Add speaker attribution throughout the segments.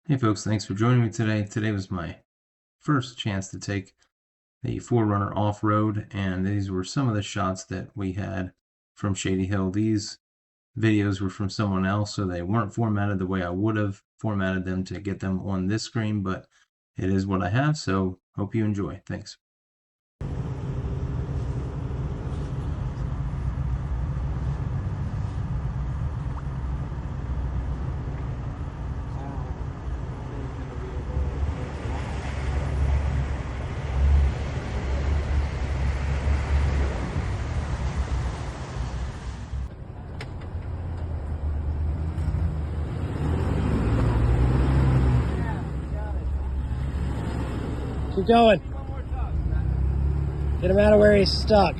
Speaker 1: Hey folks, thanks for joining me today. Today was my first chance to take the 4Runner off-road, and these were some of the shots that we had from Shady Hill. These videos were from someone else, so they weren't formatted the way I would have formatted them to get them on this screen, but it is what I have, so hope you enjoy. Thanks.
Speaker 2: Keep going. Get him out of where he's stuck.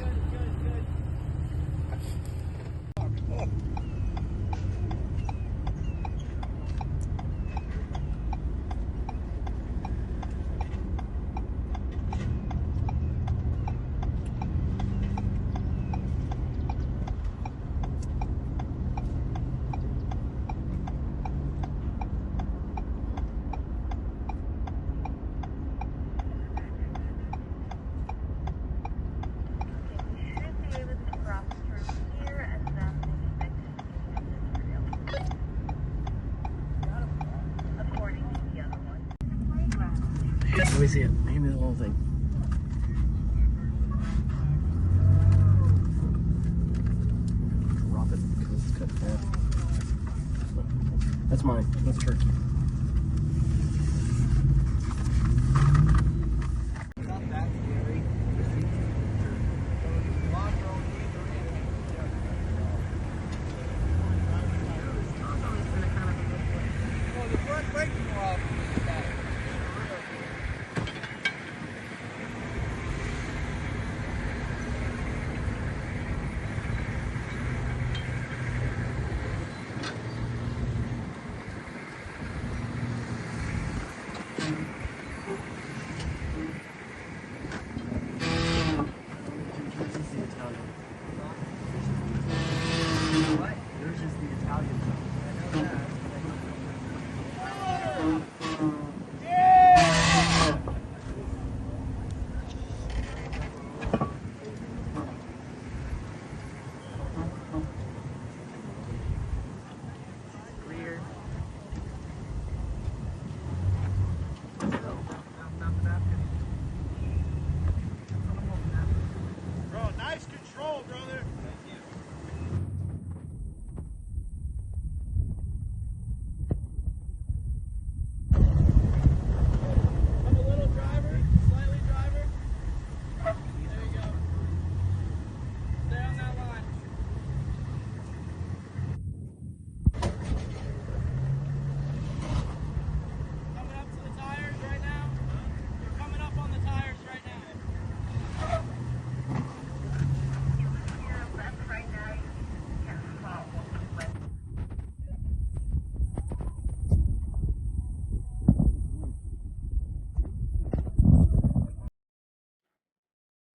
Speaker 2: Let me see it. Give me the whole thing. Drop it because it's cut in half. That's mine. That's turkey. Not that scary. Oh, the front brake is off. Yours is the Italian zone. I know that. Bro, nice control, brother.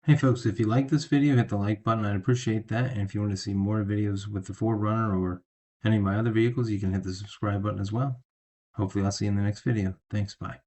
Speaker 1: Hey folks, if you like this video, hit the like button. I'd appreciate that. And if you want to see more videos with the 4Runner or any of my other vehicles, you can hit the subscribe button as well. Hopefully I'll see you in the next video. Thanks, bye.